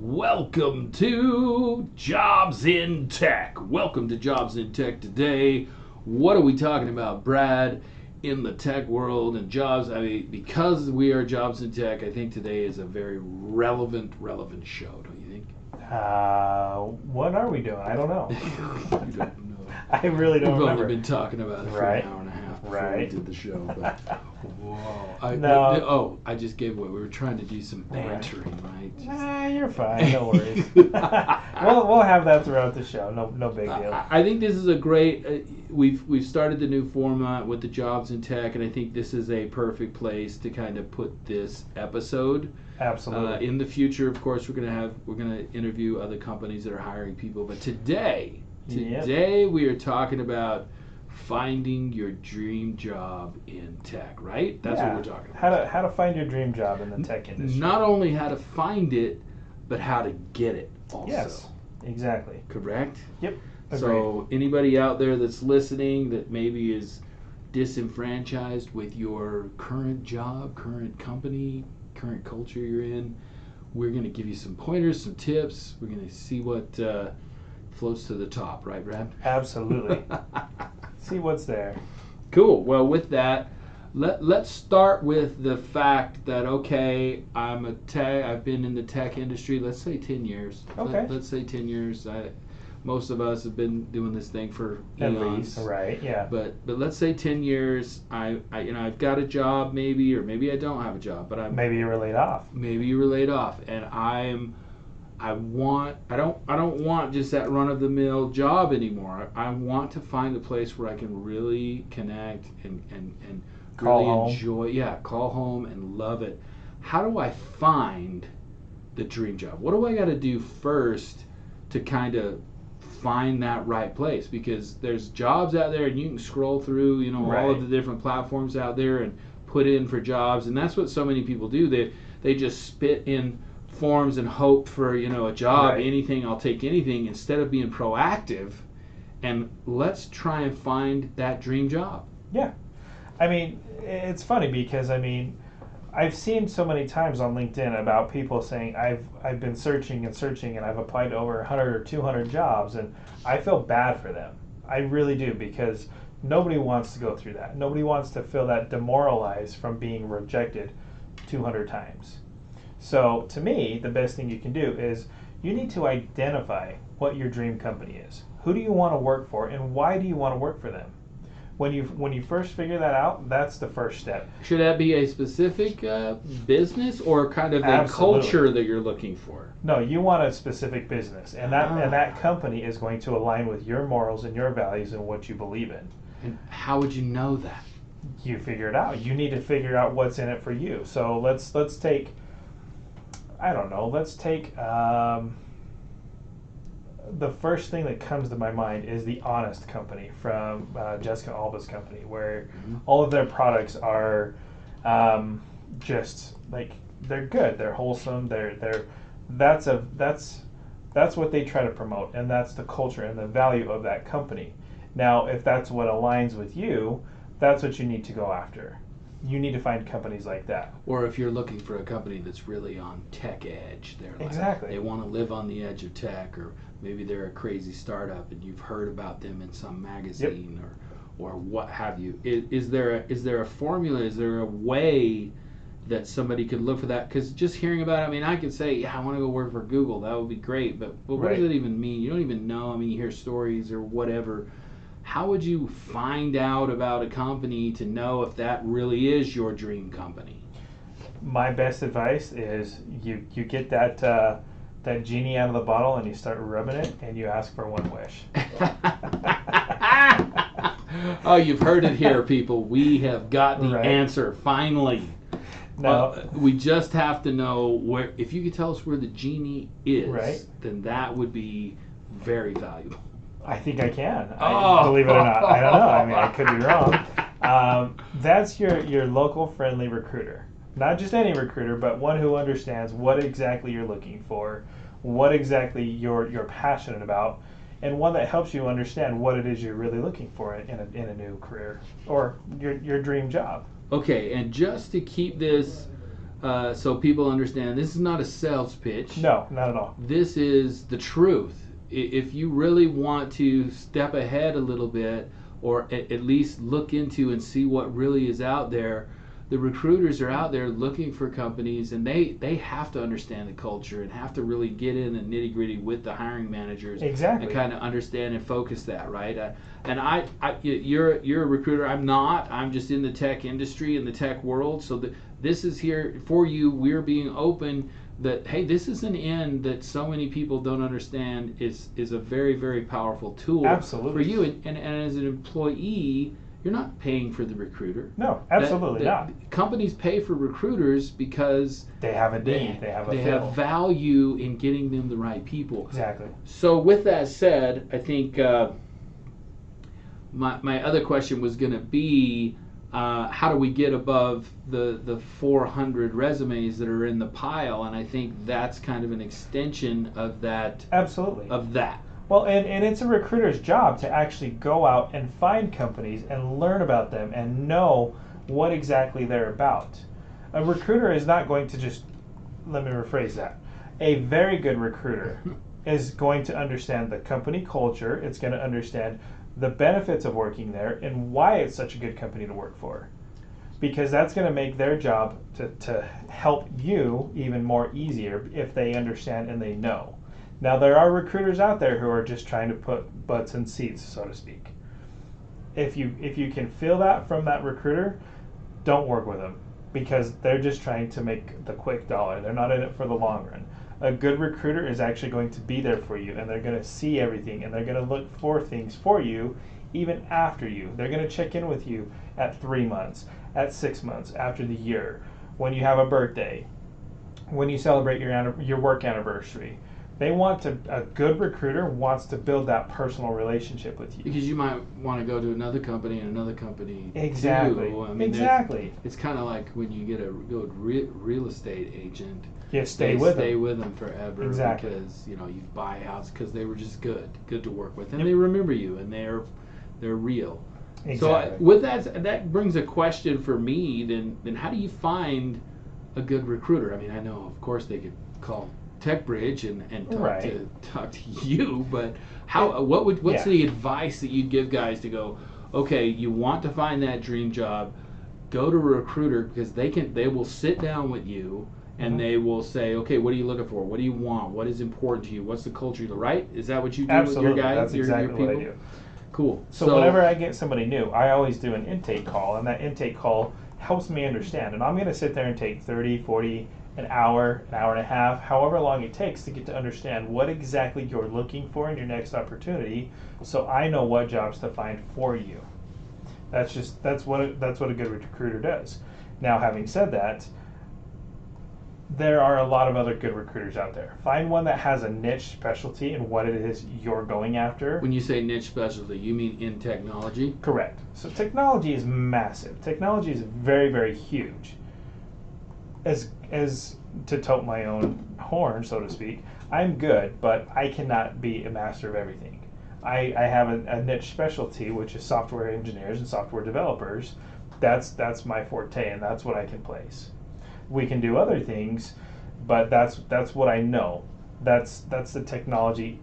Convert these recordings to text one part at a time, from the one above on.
Welcome to Jobs in Tech. Welcome to Jobs in Tech today. What are we talking about, Brad, in the tech world and jobs? I mean, because we are Jobs in Tech, I think today is a very relevant show, don't you think? What are we doing? I don't know. You don't know. I really don't We've remember. only been talking about it for Right. an hour and a half before we Right. did the show. But, whoa. No. I just gave away. We were trying to do some bantering, right? Just- You're fine. No worries. we'll have that throughout the show. No big deal. I think this is a great. We've started the new format with the Jobs in Tech, and I think this is a perfect place to kind of put this episode. Absolutely. In the future, of course, we're gonna interview other companies that are hiring people. But today we are talking about finding your dream job in tech. Right? That's what we're talking about. How to find your dream job in the tech industry. Not only how to find it, but how to get it. Also. Yes. Exactly. Correct? Yep. Agreed. So anybody out there that's listening that maybe is disenfranchised with your current job, current company, current culture you're in, we're going to give you some pointers, some tips. We're going to see what floats to the top, right, Brad? Absolutely. See what's there. Cool. Well, with that, let's start with the fact that, okay, I've been in the tech industry, let's say 10 years. Okay. Let's say 10 years. Most of us have been doing this thing for At eons. least, right? Yeah. But let's say 10 years. I've got a job maybe, or maybe I don't have a job. But Maybe you were laid off. Maybe you were laid off, and I don't want just that run of the mill job anymore. I want to find a place where I can really connect and Call really home. enjoy. Yeah, call home and love it. How do I find the dream job? What do I got to do first to kind of find that right place? Because there's jobs out there, and you can scroll through, all Right. of the different platforms out there and put in for jobs, and that's what so many people do. They just spit in forms and hope for a job. Right. Anything, I'll take anything, instead of being proactive. And let's try and find that dream job. Yeah. I mean, it's funny because I've seen so many times on LinkedIn about people saying I've been searching and searching and I've applied to over 100 or 200 jobs, and I feel bad for them. I really do, because nobody wants to go through that. Nobody wants to feel that demoralized from being rejected 200 times. So to me, the best thing you can do is you need to identify what your dream company is. Who do you want to work for, and why do you want to work for them? When you first figure that out, that's the first step. Should that be a specific business, or kind of a Absolutely. culture that you're looking for? No, you want a specific business, and that company is going to align with your morals and your values and what you believe in. And how would you know that? You figure it out. You need to figure out what's in it for you. So let's take, I don't know, the first thing that comes to my mind is the Honest Company from Jessica Alba's company, where all of their products are just like, they're good, they're wholesome, that's what they try to promote, and that's the culture and the value of that company. Now, if that's what aligns with you, that's what you need to go after. You need to find companies like that. Or if you're looking for a company that's really on tech edge, Exactly. They want to live on the edge of tech, or maybe they're a crazy startup and you've heard about them in some magazine, or what have you. Is there a formula? Is there a way that somebody could look for that? Because just hearing about it, I could say, yeah, I want to go work for Google. That would be great. But what Right. does it even mean? You don't even know. You hear stories or whatever. How would you find out about a company to know if that really is your dream company? My best advice is you get that genie out of the bottle and you start rubbing it and you ask for one wish. Oh, you've heard it here, people. We have got the Right. answer finally. Now, We just have to know where. If you could tell us where the genie is, Right. then that would be very valuable. I think I can. Oh. Believe it or not. I don't know. I could be wrong. That's your local friendly recruiter. Not just any recruiter, but one who understands what exactly you're looking for, what exactly you're passionate about, and one that helps you understand what it is you're really looking for in a new career or your dream job. Okay, and just to keep this so people understand this is not a sales pitch. No, not at all. This is the truth. If you really want to step ahead a little bit, or at least look into and see what really is out there, the recruiters are out there looking for companies, and they have to understand the culture and have to really get in the nitty gritty with the hiring managers. Exactly. And kind of understand and focus that, right? You're a recruiter. I'm not. I'm just in the tech industry, in the tech world. So this is here for you. We're being open that, hey, this is an end that so many people don't understand is a very, very powerful tool. Absolutely. For you. And as an employee, you're not paying for the recruiter. No, absolutely not. Companies pay for recruiters because they have a need, they have value in getting them the right people. Exactly. So with that said, I think my other question was going to be, how do we get above the 400 resumes that are in the pile? And I think that's kind of an extension of that. Absolutely. Of that. Well, and it's a recruiter's job to actually go out and find companies and learn about them and know what exactly they're about. A recruiter is not going to just, let me rephrase that. A very good recruiter is going to understand the company culture. It's going to understand the benefits of working there and why it's such a good company to work for. Because that's going to make their job to help you even more easier if they understand and they know. Now, there are recruiters out there who are just trying to put butts in seats, so to speak. If you can feel that from that recruiter, don't work with them, because they're just trying to make the quick dollar. They're not in it for the long run. A good recruiter is actually going to be there for you, and they're going to see everything, and they're going to look for things for you even after you. They're going to check in with you at 3 months, at 6 months, after the year, when you have a birthday, when you celebrate your work anniversary. They want to, a good recruiter wants to build that personal relationship with you. Because you might want to go to another company and another company. Exactly. Too. I mean, exactly. It's kind of like when you get a good real estate agent. You stay with them forever. Exactly. Because you buy a house because they were just good to work with, and they remember you, and they're real. Exactly. So with that brings a question for me. Then how do you find a good recruiter? I mean, I know of course they could call TechBridge and talk to you, but what's the advice that you'd give guys to go, okay, you want to find that dream job, go to a recruiter, because they will sit down with you and they will say, okay, what are you looking for? What do you want? What is important to you? What's the culture? Right? Is that what you do? Absolutely. With your guys? That's exactly your people? what I do. Cool. So whenever I get somebody new, I always do an intake call, and that intake call helps me understand. And I'm going to sit there and take 30, 40, an hour and a half, however long it takes to get to understand what exactly you're looking for in your next opportunity, so I know what jobs to find for you. That's what a good recruiter does. Now, having said that, there are a lot of other good recruiters out there. Find one that has a niche specialty in what it is you're going after. When you say niche specialty, you mean in technology? Correct. So technology is massive. Technology is very, very huge. As to tote my own horn, so to speak, I'm good, but I cannot be a master of everything. I have a niche specialty, which is software engineers and software developers. That's my forte, and that's what I can place. We can do other things, but that's what I know. That's the technology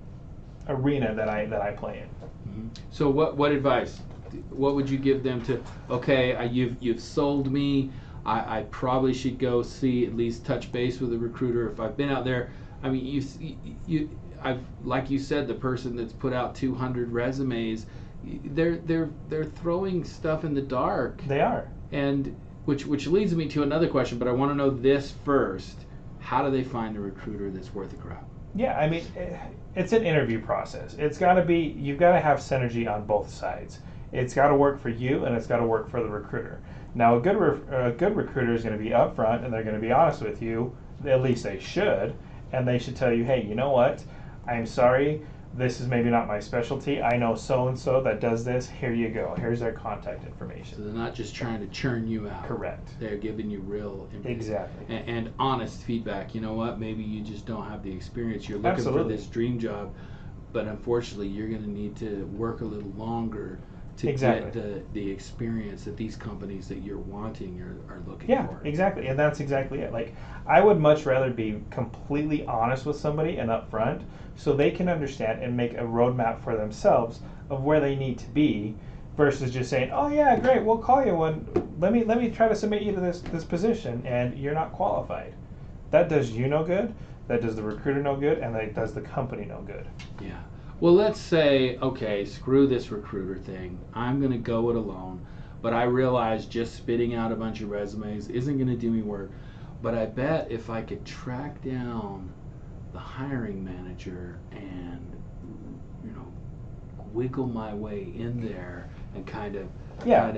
arena that I play in. Mm-hmm. So what advice? What would you give them to? Okay, you've sold me. I probably should go see, at least touch base with a recruiter if I've been out there. I mean, I've like you said, the person that's put out 200 resumes, they're throwing stuff in the dark. They are. And which leads me to another question, but I want to know this first. How do they find a recruiter that's worth a crap? Yeah, I mean, it's an interview process. You've got to have synergy on both sides. It's got to work for you, and it's got to work for the recruiter. Now, a good recruiter is going to be upfront, and they're going to be honest with you. At least they should, and they should tell you, hey, you know what? I'm sorry, this is maybe not my specialty. I know so-and-so that does this. Here you go. Here's their contact information. So they're not just trying to churn you out. Correct. They're giving you real information. Exactly. And honest feedback. You know what? Maybe you just don't have the experience. You're looking for this dream job, but unfortunately, you're going to need to work a little longer to Exactly. get the experience that these companies that you're wanting are looking Yeah, for. exactly. And that's exactly it. Like, I would much rather be completely honest with somebody and upfront so they can understand and make a roadmap for themselves of where they need to be versus just saying, "Oh yeah, great, we'll call you when let me try to submit you to this position and you're not qualified." That does you no good, that does the recruiter no good, and that does the company no good. Yeah. Well, let's say, okay, screw this recruiter thing. I'm going to go it alone. But I realize just spitting out a bunch of resumes isn't going to do me work. But I bet if I could track down the hiring manager and, wiggle my way in there and kind of Yeah.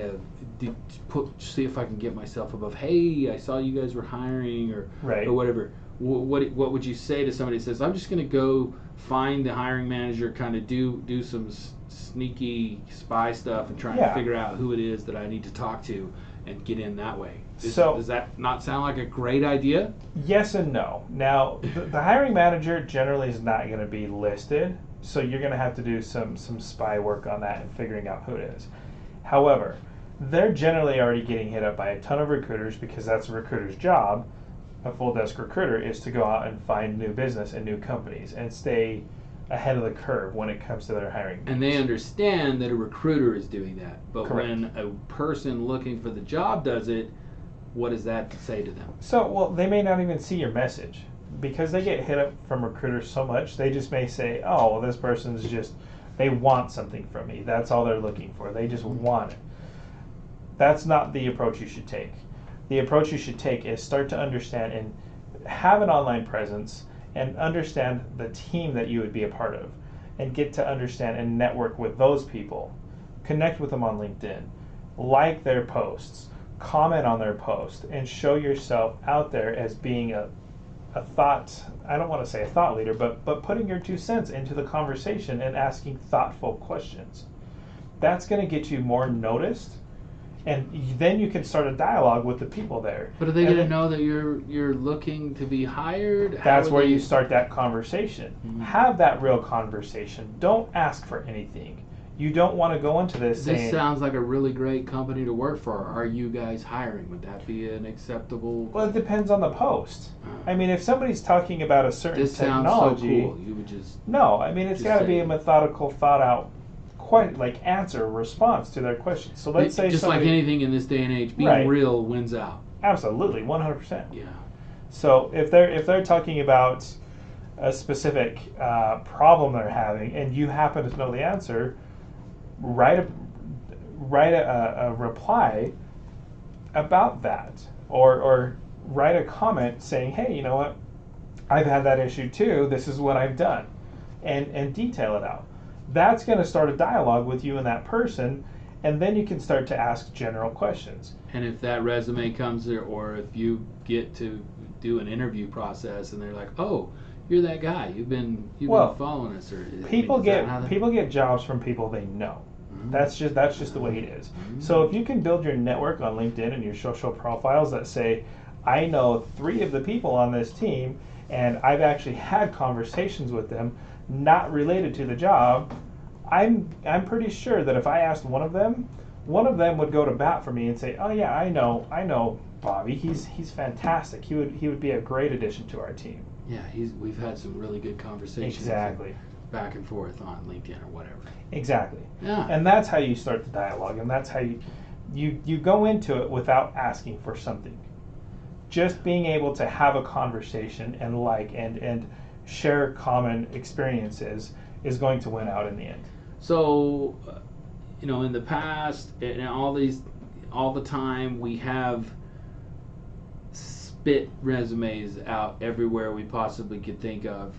see if I can get myself above. Hey, I saw you guys were hiring, Right. or whatever. What would you say to somebody who says, I'm just going to go find the hiring manager, kind of do some sneaky spy stuff and try Yeah. and figure out who it is that I need to talk to and get in that way? So- Does that not sound like a great idea? Yes and no. Now, the hiring manager generally is not going to be listed, so you're going to have to do some spy work on that and figuring out who it is. However, they're generally already getting hit up by a ton of recruiters because that's a recruiter's job. A full desk recruiter is to go out and find new business and new companies and stay ahead of the curve when it comes to their hiring needs. And they understand that a recruiter is doing that. But Correct. when a person looking for the job does it, what does that say to them? So, well, they may not even see your message because they get hit up from recruiters so much. They just may say, "Oh, well, this person's just they want something from me. That's all they're looking for. They just want it." That's not the approach you should take. The approach you should take is start to understand and have an online presence and understand the team that you would be a part of and get to understand and network with those people. Connect with them on LinkedIn. Like their posts. Comment on their post and show yourself out there as being a thought, I don't want to say a thought leader, but putting your 2 cents into the conversation and asking thoughtful questions. That's going to get you more noticed, and then you can start a dialogue with the people there. But are they going to know that you're looking to be hired? That's where you start that conversation. Mm-hmm. Have that real conversation. Don't ask for anything. You don't want to go into this saying, This sounds like a really great company to work for. Are you guys hiring? Would that be an acceptable? well, it depends on the post. I mean, if somebody's talking about a certain This sounds technology, so cool. You would just no, I mean, it's Just got to be say- a methodical, thought out, answer, response to their question. So let's say just somebody, like anything in this day and age, being Right. real wins out. absolutely, 100%. Yeah. So if they're talking about a specific problem they're having, and you happen to know the answer, write a reply about that, or write a comment saying, "Hey, you know what? I've had that issue too. This is what I've done," and detail it out. That's going to start a dialogue with you and that person, and then you can start to ask general questions. And if that resume comes there, or if you get to do an interview process, and they're like, "Oh, you're that guy. You've been following us," or People is that how that- people get jobs from people they know. Mhm. That's just the way it is. Mhm. So if you can build your network on LinkedIn and your social profiles that say, "I know 3 of the people on this team, and I've actually had conversations with them, not related to the job," I'm pretty sure that if I asked one of them would go to bat for me and say, "Oh yeah, I know Bobby. He's fantastic. He would be a great addition to our team." Yeah, we've had some really good conversations. Exactly. Back and forth on LinkedIn or whatever. Exactly. Yeah. And that's how you start the dialogue, and that's how you go into it without asking for something. Just being able to have a conversation and share common experiences is going to win out in the end. So, in the past, and all the time, we have spit resumes out everywhere we possibly could think of.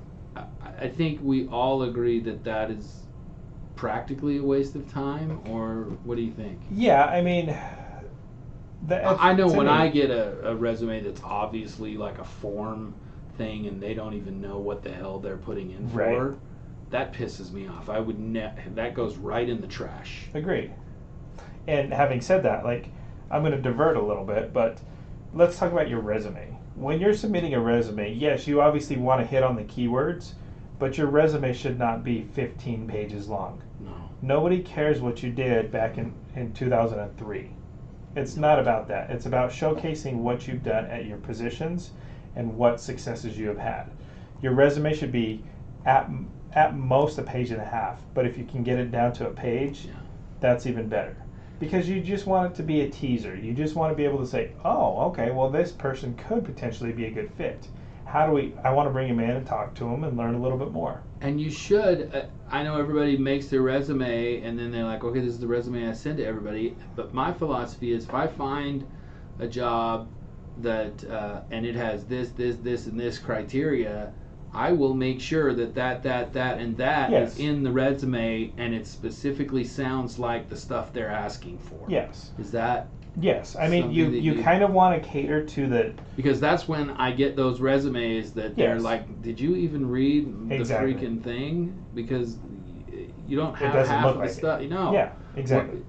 I think we all agree that is practically a waste of time, or what do you think? Yeah, I mean, I know to when me- I get a resume that's obviously like a form thing and they don't even know what the hell they're putting in Right. for, that pisses me off. I would that goes right in the trash. Agreed. And having said that, I'm going to divert a little bit, but let's talk about your resume. When you're submitting a resume, yes, you obviously want to hit on the keywords, but your resume should not be 15 pages long. No. Nobody cares what you did back in 2003. It's not about that. It's about showcasing what you've done at your positions and what successes you have had. Your resume should be at most a page and a half, but if you can get it down to a page, Yeah. that's even better. Because you just want it to be a teaser. You just want to be able to say, oh, okay, well, this person could potentially be a good fit. I want to bring him in and talk to him and learn a little bit more. And you should, I know everybody makes their resume and then they're like, okay, this is the resume I send to everybody. But my philosophy is if I find a job that, and it has this, and this criteria, I will make sure that and that Yes. is in the resume and it specifically sounds like the stuff they're asking for. Yes. Is that? Yes. I mean, Something that you you- kind of want to cater to the... Because that's when I get those resumes that they're Yes. like, did you even read Exactly. the freaking thing? Because you don't have doesn't half look of like the it. stuff. No. Yeah, exactly.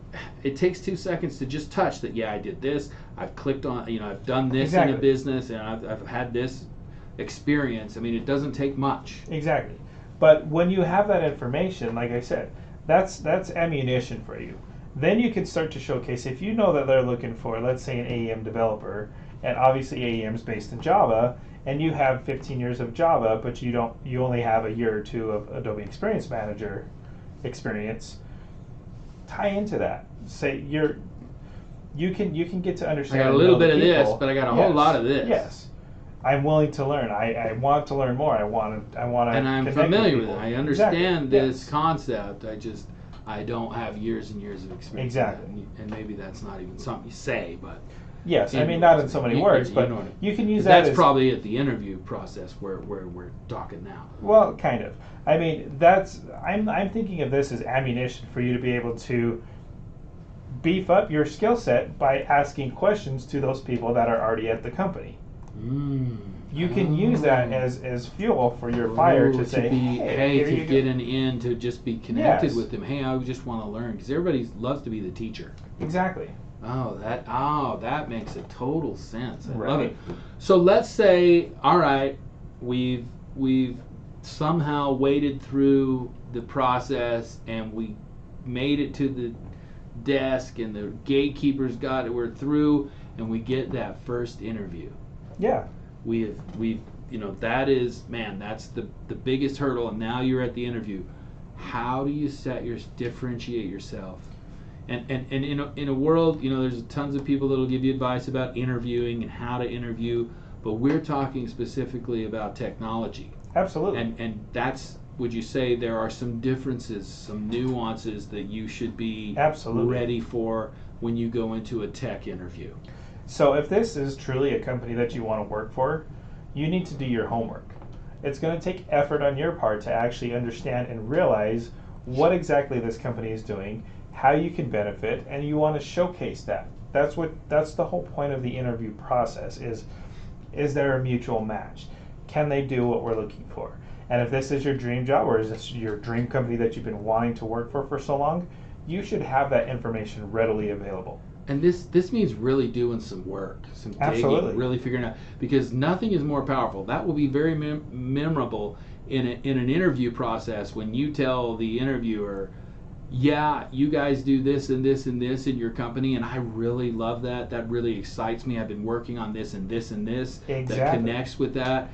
It takes 2 seconds to just touch that. Yeah, I did this. I've clicked on. I've done this Exactly. in a business, and I've had this experience. I mean, it doesn't take much. Exactly. But when you have that information, like I said, that's ammunition for you. Then you can start to showcase, if you know that they're looking for, let's say, an AEM developer, and obviously AEM is based in Java, and you have 15 years of Java, but you only have a year or two of Adobe Experience Manager experience, tie into that. Say you can get to I understand. got a little know the bit of this, people. but I got a whole lot of this. Yes. I'm willing to learn. I want to learn more. I want to. And I'm connect familiar with people. it. I understand Exactly. this Yes. concept. I don't have years and years of experience. in Exactly. that. And maybe that's not even something you say, but Yes, I in mean not in words. so many You- words, you but know what I mean. you can use But that that's as probably at the interview process where we're talking now. well, kind of. I mean, I'm thinking of this as ammunition for you to be able to beef up your skill set by asking questions to those people that are already at the company. You can use that as fuel for your fire to say, hey, here to you get go. an in, to just be connected Yes. with them. Hey, I just want to learn because everybody loves to be the teacher. Exactly. That makes a total sense. I love Right. it. So let's say, all right, we've somehow waded through the process and we made it to the desk and the gatekeepers got it. We're through and we get that first interview. Yeah. We've that is, man, that's the biggest hurdle, and now you're at the interview. How do you differentiate yourself? And in a world, there's tons of people that'll give you advice about interviewing and how to interview, but we're talking specifically about technology. Absolutely. And that's, would you say there are some differences, some nuances that you should be Absolutely. ready for when you go into a tech interview? So if this is truly a company that you want to work for, you need to do your homework. It's going to take effort on your part to actually understand and realize what exactly this company is doing, how you can benefit, and you want to showcase that. That's the whole point of the interview process is there a mutual match? Can they do what we're looking for? And if this is your dream job or is this your dream company that you've been wanting to work for so long, you should have that information readily available. And this means really doing some work, some digging, Absolutely. really figuring out, because nothing is more powerful. That will be very memorable in an interview process when you tell the interviewer, yeah, you guys do this and this and this in your company, and I really love that. That really excites me. I've been working on this and this and this that Exactly. connects with that.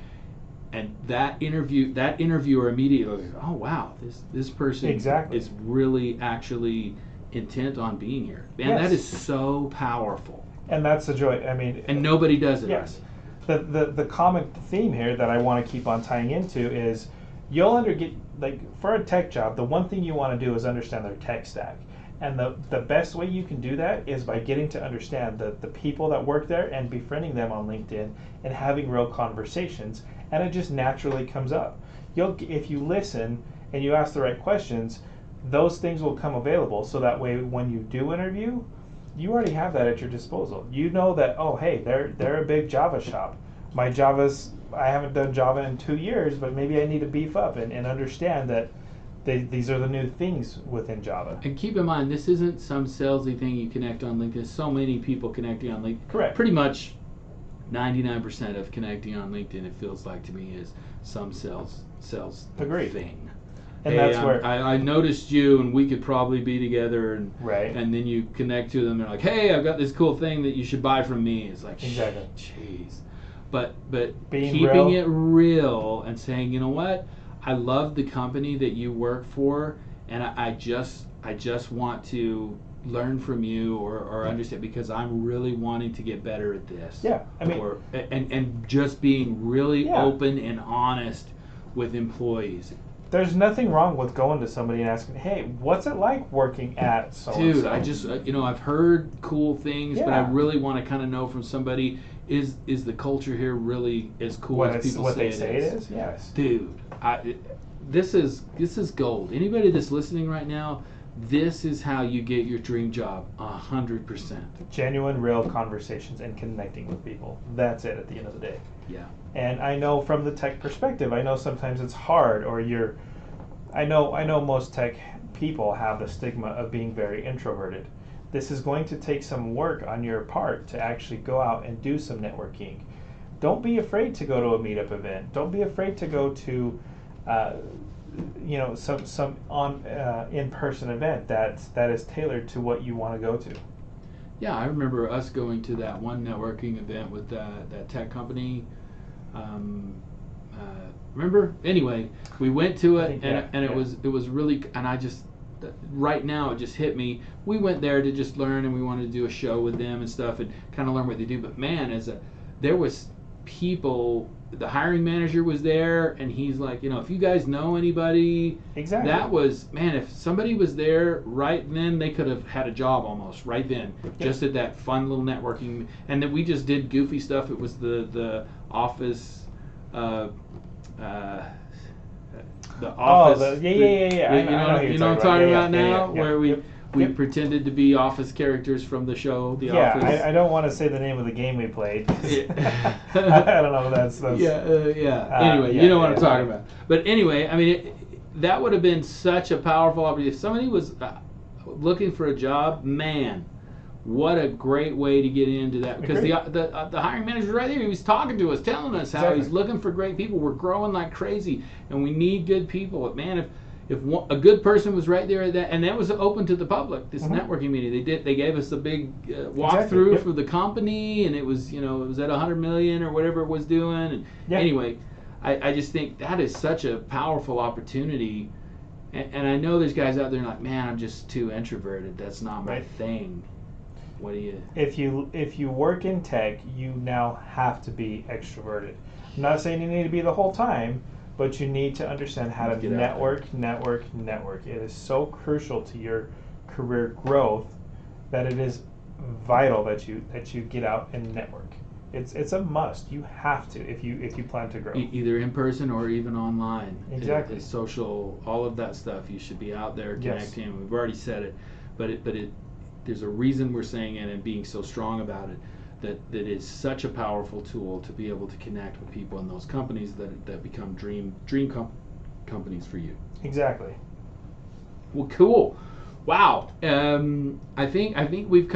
And that interviewer immediately goes, oh wow, this person Exactly. is really actually intent on being here. Man, Yes. that is so powerful. And that's the joy. I mean, And nobody does it. yes. The common theme here that I want to keep on tying into is you'll like for a tech job, the one thing you want to do is understand their tech stack. And the best way you can do that is by getting to understand the people that work there and befriending them on LinkedIn and having real conversations, and it just naturally comes up. If you listen and you ask the right questions, those things will come available, so that way when you do interview, you already have that at your disposal. You know that, oh hey, they're a big Java shop. I haven't done Java in 2 years, but maybe I need to beef up and understand that these are the new things within Java. And keep in mind, this isn't some salesy thing you connect on LinkedIn. So many people connecting on LinkedIn. Correct. Pretty much 99% of connecting on LinkedIn, it feels like to me, is some sales Agreed. thing. And Hey, that's where I noticed you, and we could probably be together, and right. and then you connect to them. They're like, hey, I've got this cool thing that you should buy from me. It's like, Exactly. jeez. But Being keeping real. it real and saying, you know what, I love the company that you work for, and I just want to learn from you or understand, because I'm really wanting to get better at this. Yeah, I mean, and just being really Yeah. open and honest with employees. there's nothing wrong with going to somebody and asking, hey, what's it like working at so and Dude, so? I just I've heard cool things, but I Yeah. really want to kind of know from somebody, is the culture here really as cool What as people what say they say it it is? is? Yes. Dude, this is gold. Anybody that's listening right now, this is how you get your dream job, 100%. Genuine, real conversations and connecting with people. That's it at the end of the day. Yeah. And I know from the tech perspective, I know sometimes it's hard, or I know most tech people have the stigma of being very introverted. This is going to take some work on your part to actually go out and do some networking. Don't be afraid to go to a meetup event. Don't be afraid to go to some on in-person event that is tailored to what you want to go to. Yeah, I remember us going to that one networking event with that tech company. Remember? Anyway, we went to it, and it was really, and I just, right now it just hit me. We went there to just learn, and we wanted to do a show with them and stuff, and kind of learn what they do. But man, there was people. The hiring manager was there, and he's like, if you guys know anybody, Exactly. that was, man, if somebody was there right then, they could have had a job almost right then, just at that fun little networking. And then we just did goofy stuff. It was the office. The office. Oh, yeah. You know what I'm talking about now, where we Yep. pretended to be office characters from the show, The Yeah, Office. I don't want to say the name of the game we played. Yeah. I don't know. That's Anyway, you know what I'm talking about. But anyway, I mean, that would have been such a powerful opportunity. If somebody was looking for a job, man, what a great way to get into that. Because the hiring manager right there, he was talking to us, telling us how he's looking for great people. We're growing like crazy, and we need good people. But man, if a good person was right there at that, and that was open to the public, this networking meeting, they gave us a big walkthrough for the company, and it was it was at 100 million or whatever it was doing. And anyway, I just think that is such a powerful opportunity. And I know there's guys out there like, man, I'm just too introverted. That's not my thing. What do you? If you work in tech, you now have to be extroverted. I'm not saying you need to be the whole time, but you need to understand how to network. It is so crucial to your career growth that it is vital that you get out and network. It's a must. You have to if you plan to grow. Either in person or even online. Exactly. It's social, all of that stuff. You should be out there connecting. Yes. We've already said it, but there's a reason we're saying it and being so strong about it. That is such a powerful tool to be able to connect with people in those companies that become dream companies for you. Exactly. Well, cool. Wow. I think we've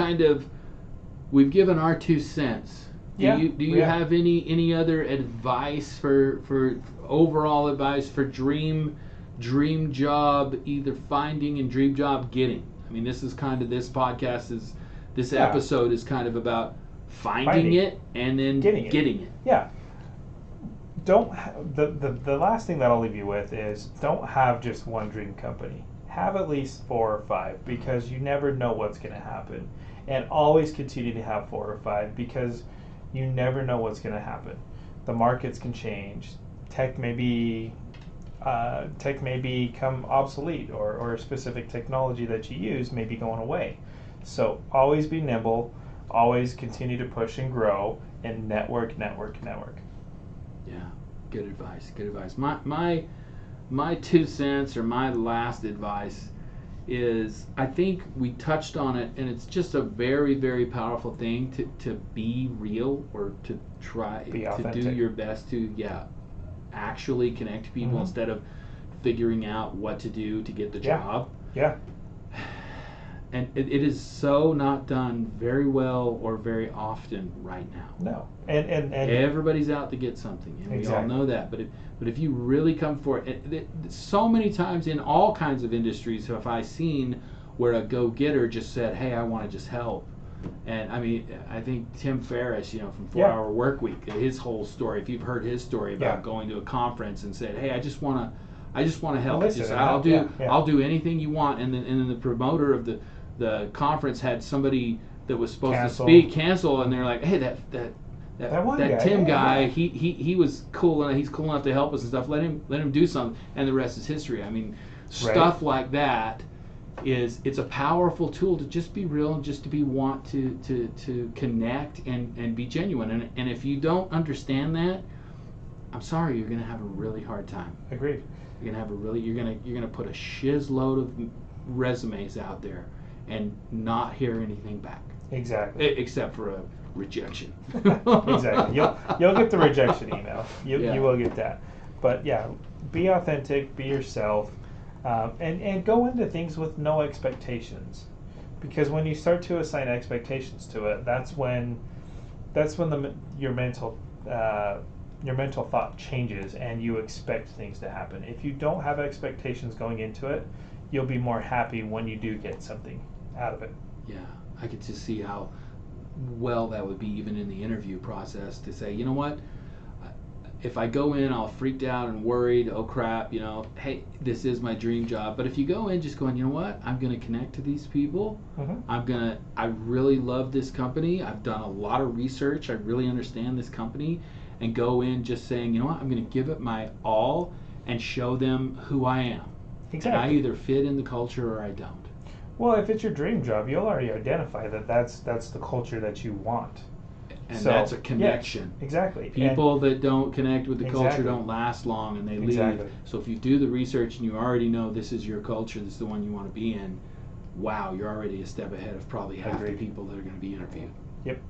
given our 2 cents. Do you have any other advice for overall advice for dream job either finding and dream job getting? I mean, this is kind of this episode is kind of about finding it and then getting it. Yeah. The last thing that I'll leave you with is don't have just one dream company. Have at least 4 or 5, because you never know what's going to happen. And always continue to have 4 or 5, because you never know what's going to happen. The markets can change. Tech may become obsolete, or a specific technology that you use may be going away. So always be nimble. Always continue to push and grow and network. Yeah, good advice. My 2 cents, or my last advice, is I think we touched on it, and it's just a very, very powerful thing to be real, or to try to do your best to actually connect to people instead of figuring out what to do to get the job. Yeah. And it is so not done very well or very often right now. No, and Everybody's out to get something, and Exactly. we all know that. But if you really come for it, so many times in all kinds of industries have I seen where a go-getter just said, "Hey, I want to just help." And I mean, I think Tim Ferriss, from 4 Yeah. Hour Work Week, his whole story. If you've heard his story about Yeah. going to a conference and said, "Hey, I just want to help. Listen Just and I'll help, do yeah. I'll do anything you want." And then the promoter of the conference had somebody that was supposed Cancel. to speak cancel, and they're like, "Hey, That one guy, Tim yeah, guy, yeah. he was cool, and he's cool enough to help us and stuff. Let him do something." And the rest is history. I mean, stuff like that it's a powerful tool to just be real and just to be want to connect and be genuine. And if you don't understand that, I'm sorry, you're gonna have a really hard time. Agreed. You're gonna put a shiz load of resumes out there and not hear anything back. Exactly. Except for a rejection. Exactly. You'll get the rejection email. Yeah. You will get that. But yeah, be authentic, be yourself, and go into things with no expectations, because when you start to assign expectations to it, that's when your mental thought changes and you expect things to happen. If you don't have expectations going into it, you'll be more happy when you do get something out of it. Yeah, I could just see how well that would be even in the interview process to say, you know what, if I go in all freaked out and worried, oh crap, hey, this is my dream job. But if you go in just going, you know what, I'm going to connect to these people. Mm-hmm. I really love this company. I've done a lot of research. I really understand this company. And go in just saying, you know what, I'm going to give it my all and show them who I am. Exactly. And I either fit in the culture or I don't. Well, if it's your dream job, you'll already identify that's the culture that you want. And So, that's a connection. Yeah, exactly. People that don't connect with the culture Exactly. don't last long, and they Exactly. leave. So if you do the research and you already know this is your culture, this is the one you want to be in, wow, you're already a step ahead of probably half Agreed. the people that are going to be interviewed. Yep.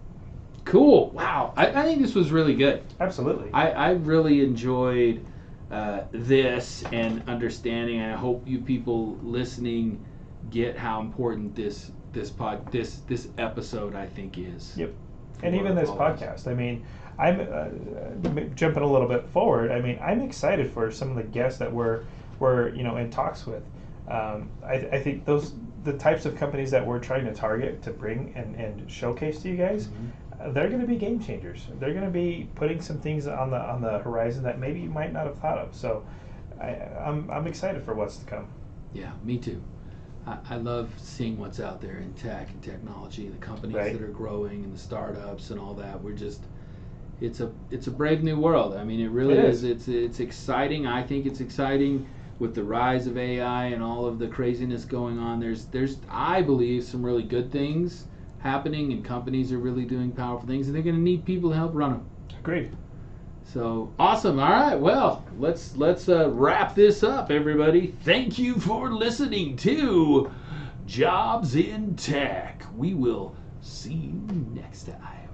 Cool. Wow. I think this was really good. Absolutely. I really enjoyed this and understanding, and I hope you people listening get how important this episode I think is. Yep. And even this podcast. I mean, I'm jumping a little bit forward. I mean, I'm excited for some of the guests that we're in talks with. I think the types of companies that we're trying to target to bring and showcase to you guys, they're going to be game changers. They're going to be putting some things on the horizon that maybe you might not have thought of. So I'm excited for what's to come. Yeah, me too. I love seeing what's out there in tech and technology, the companies that are growing and the startups and all that. It's a brave new world. I mean, it really is. It's exciting. I think it's exciting with the rise of AI and all of the craziness going on. There's I believe some really good things happening, and companies are really doing powerful things, and they're going to need people to help run them. Agreed. So awesome. All right. Well, let's wrap this up, everybody. Thank you for listening to Jobs in Tech. We will see you next time.